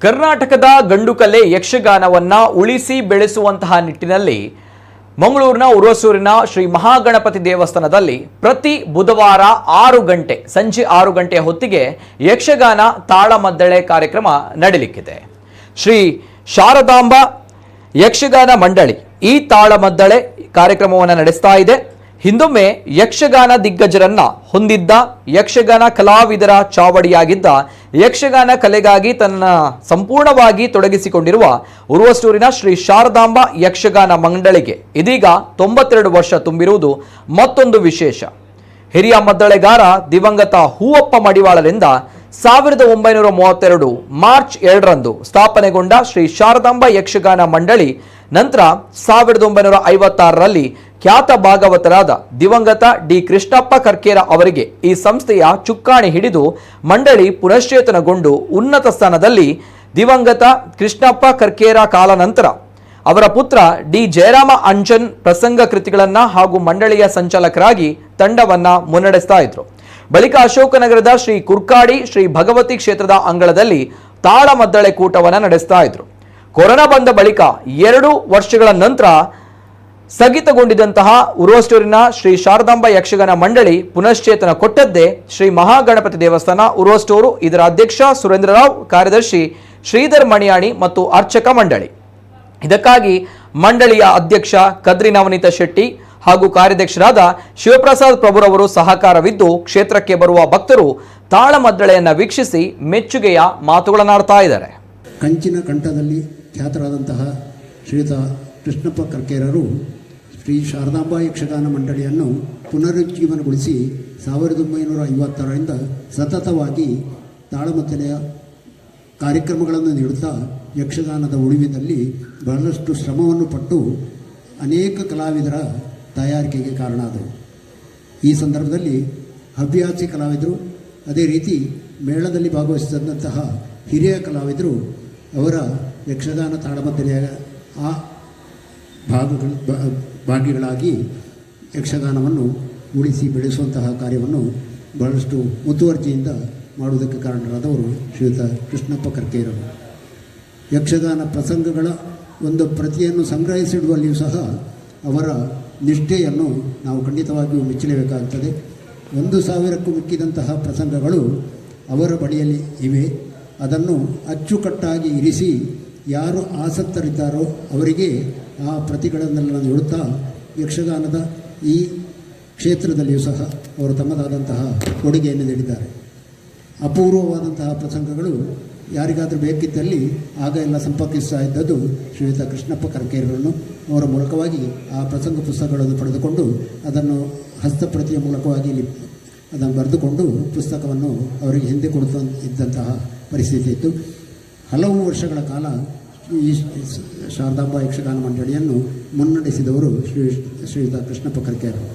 ಕರ್ನಾಟಕದ ಗಂಡುಕಲೆ ಯಕ್ಷಗಾನವನ್ನ ಉಳಿಸಿ ಬೆಳೆಸುವಂತಹ ನಿಟ್ಟಿನಲ್ಲಿ ಮಂಗಳೂರಿನ ಉರುವಸೂರಿನ ಶ್ರೀ ಮಹಾಗಣಪತಿ ದೇವಸ್ಥಾನದಲ್ಲಿ ಪ್ರತಿ ಬುಧವಾರ 6 ಗಂಟೆ ಸಂಜೆ 6 ಗಂಟೆಯ ಹೊತ್ತಿಗೆ ಯಕ್ಷಗಾನ ತಾಳಮದ್ದಳೆ ಕಾರ್ಯಕ್ರಮ ನಡೆಯಲಿಕ್ಕಿದೆ. ಶ್ರೀ ಶಾರದಾಂಬಾ ಯಕ್ಷಗಾನ ಮಂಡಳಿ ಈ ತಾಳಮದ್ದಳೆ ಕಾರ್ಯಕ್ರಮವನ್ನು ನಡೆಸ್ತಾ ಇದೆ. ಹಿಂದೊಮ್ಮೆ ಯಕ್ಷಗಾನ ದಿಗ್ಗಜರನ್ನ ಹೊಂದಿದ್ದ ಯಕ್ಷಗಾನ ಕಲಾವಿದರ ಚಾವಡಿಯಾಗಿದ್ದ ಯಕ್ಷಗಾನ ಕಲೆಗಾಗಿ ತನ್ನ ಸಂಪೂರ್ಣವಾಗಿ ತೊಡಗಿಸಿಕೊಂಡಿರುವ ಉರುವಸೂರಿನ ಶ್ರೀ ಶಾರದಾಂಬಾ ಯಕ್ಷಗಾನ ಮಂಡಳಿಗೆ ಇದೀಗ 92 ವರ್ಷ ತುಂಬಿರುವುದು ಮತ್ತೊಂದು ವಿಶೇಷ. ಹಿರಿಯ ಮದ್ದಳೆಗಾರ ದಿವಂಗತ ಹೂವಪ್ಪ ಮಡಿವಾಳರಿಂದ 1932 ಮಾರ್ಚ್ 2ರಂದು ಸ್ಥಾಪನೆಗೊಂಡ ಶ್ರೀ ಶಾರದಾಂಬಾ ಯಕ್ಷಗಾನ ಮಂಡಳಿ ನಂತರ 1956ರಲ್ಲಿ ಖ್ಯಾತ ಭಾಗವತರಾದ ದಿವಂಗತ ಡಿ ಕೃಷ್ಣಪ್ಪ ಕರ್ಕೇರ ಅವರಿಗೆ ಈ ಸಂಸ್ಥೆಯ ಚುಕ್ಕಾಣಿ ಹಿಡಿದು ಮಂಡಳಿ ಪುನಶ್ಚೇತನಗೊಂಡು ಉನ್ನತ ಸ್ಥಾನದಲ್ಲಿ ದಿವಂಗತ ಕೃಷ್ಣಪ್ಪ ಕರ್ಕೇರ ಕಾಲ ನಂತರ ಅವರ ಪುತ್ರ ಡಿ ಜಯರಾಮ ಅಂಜನ್ ಪ್ರಸಂಗ ಕೃತಿಗಳನ್ನ ಹಾಗೂ ಮಂಡಳಿಯ ಸಂಚಾಲಕರಾಗಿ ತಂಡವನ್ನ ಮುನ್ನಡೆಸ್ತಾ ಇದ್ರು. ಬಳಿಕ ಅಶೋಕನಗರದ ಶ್ರೀ ಕುರ್ಕಾಡಿ ಶ್ರೀ ಭಗವತಿ ಕ್ಷೇತ್ರದ ಅಂಗಳದಲ್ಲಿ ತಾಳಮದ್ದಳೆ ಕೂಟವನ್ನು ನಡೆಸ್ತಾ ಇದ್ರು. ಕೊರೋನಾ ಬಂದ ಬಳಿಕ 2 ವರ್ಷಗಳ ನಂತರ ಸ್ಥಗಿತಗೊಂಡಿದ್ದಂತಹ ಉರುವಸೂರಿನ ಶ್ರೀ ಶಾರದಾಂಬಾ ಯಕ್ಷಗಾನ ಮಂಡಳಿ ಪುನಶ್ಚೇತನ ಕೊಟ್ಟದ್ದೇ ಶ್ರೀ ಮಹಾಗಣಪತಿ ದೇವಸ್ಥಾನ ಉರುವಸೂರು. ಇದರ ಅಧ್ಯಕ್ಷ ಸುರೇಂದ್ರರಾವ್, ಕಾರ್ಯದರ್ಶಿ ಶ್ರೀಧರ್ ಮಣಿಯಾಣಿ ಮತ್ತು ಅರ್ಚಕ ಮಂಡಳಿ. ಇದಕ್ಕಾಗಿ ಮಂಡಳಿಯ ಅಧ್ಯಕ್ಷ ಕದ್ರಿ ನವನೀತ ಶೆಟ್ಟಿ ಹಾಗೂ ಕಾರ್ಯಾಧ್ಯಕ್ಷರಾದ ಶಿವಪ್ರಸಾದ್ ಪ್ರಭುರವರು ಸಹಕಾರವಿದ್ದು ಕ್ಷೇತ್ರಕ್ಕೆ ಬರುವ ಭಕ್ತರು ತಾಳಮದ್ದಳೆಯನ್ನು ವೀಕ್ಷಿಸಿ ಮೆಚ್ಚುಗೆಯ ಮಾತುಗಳನ್ನಾಡ್ತಾ ಇದ್ದಾರೆ. ಕಂಚಿನ ಕಂಠದಲ್ಲಿ ಖ್ಯಾತರಾದಂತಹ ಶ್ರೀಯುತ ಕೃಷ್ಣಪ್ಪ ಕರ್ಕೇರರು ಶ್ರೀ ಶಾರದಾಂಬಾ ಯಕ್ಷಗಾನ ಮಂಡಳಿಯನ್ನು ಪುನರುಜ್ಜೀವನಗೊಳಿಸಿ 1956ರಿಂದ ಸತತವಾಗಿ ತಾಳಮದ್ದಳೆಯ ಕಾರ್ಯಕ್ರಮಗಳನ್ನು ನೀಡುತ್ತಾ ಯಕ್ಷಗಾನದ ಉಳಿವಿನಲ್ಲಿ ಬಹಳಷ್ಟು ಶ್ರಮವನ್ನು ಪಟ್ಟು ಅನೇಕ ಕಲಾವಿದರ ತಯಾರಿಕೆಗೆ ಕಾರಣ ಆದರು. ಈ ಸಂದರ್ಭದಲ್ಲಿ ಹವ್ಯಾಸಿ ಕಲಾವಿದರು, ಅದೇ ರೀತಿ ಮೇಳದಲ್ಲಿ ಭಾಗವಹಿಸಿದಂತಹ ಹಿರಿಯ ಕಲಾವಿದರು ಅವರ ಯಕ್ಷಗಾನ ತಾಳಮದ್ದಳೆಯ ಆ ಭಾಗಿಗಳಾಗಿ ಯಕ್ಷಗಾನವನ್ನು ಉಳಿಸಿ ಬೆಳೆಸುವಂತಹ ಕಾರ್ಯವನ್ನು ಬಹಳಷ್ಟು ಮುತುವರ್ಜಿಯಿಂದ ಮಾಡುವುದಕ್ಕೆ ಕಾರಣರಾದವರು ಶ್ರೀಯುತ ಕೃಷ್ಣಪ್ಪ ಕರ್ಕೇರರು. ಯಕ್ಷಗಾನ ಪ್ರಸಂಗಗಳ ಒಂದು ಪ್ರತಿಯನ್ನು ಸಂಗ್ರಹಿಸಿಡುವಲ್ಲಿಯೂ ಸಹ ಅವರ ನಿಷ್ಠೆಯನ್ನು ನಾವು ಖಂಡಿತವಾಗಿಯೂ ಮೆಚ್ಚಲೇಬೇಕಾಗುತ್ತದೆ. 1000ಕ್ಕೂ ಮಿಕ್ಕಿದಂತಹ ಪ್ರಸಂಗಗಳು ಅವರ ಬಳಿಯಲ್ಲಿ ಇವೆ. ಅದನ್ನು ಅಚ್ಚುಕಟ್ಟಾಗಿ ಇರಿಸಿ ಯಾರು ಆಸಕ್ತರಿದ್ದಾರೋ ಅವರಿಗೆ ಆ ಪ್ರತಿಗಳನ್ನೆಲ್ಲ ನೀಡುತ್ತಾ ಯಕ್ಷಗಾನದ ಈ ಕ್ಷೇತ್ರದಲ್ಲಿಯೂ ಸಹ ಅವರು ತಮ್ಮದಾದಂತಹ ಕೊಡುಗೆಯನ್ನು ನೀಡಿದ್ದಾರೆ. ಅಪೂರ್ವವಾದಂತಹ ಪ್ರಸಂಗಗಳು ಯಾರಿಗಾದರೂ ಬೇಕಿದ್ದಲ್ಲಿ ಆಗ ಎಲ್ಲ ಸಂಪರ್ಕಿಸ್ತಾ ಇದ್ದದ್ದು ಶ್ರೀಯುತ ಕೃಷ್ಣಪ್ಪ ಕರ್ಕೇರರನ್ನು. ಅವರ ಮೂಲಕವಾಗಿ ಆ ಪ್ರಸಂಗ ಪುಸ್ತಕಗಳನ್ನು ಪಡೆದುಕೊಂಡು ಅದನ್ನು ಹಸ್ತಪ್ರತಿಯ ಮೂಲಕವಾಗಿ ಅದನ್ನು ಬರೆದುಕೊಂಡು ಪುಸ್ತಕವನ್ನು ಅವರಿಗೆ ಹಿಂದೆ ಇದ್ದಂತಹ ಪರಿಸ್ಥಿತಿ ಇತ್ತು. ಹಲವು ವರ್ಷಗಳ ಕಾಲ ಈ ಶಾರದಾಂಬಾ ಯಕ್ಷಗಾನ ಮಂಡಳಿಯನ್ನು ಮುನ್ನಡೆಸಿದವರು ಶ್ರೀಯುತ ಕೃಷ್ಣಪ್ಪ ಕರ್ಕೇರರು.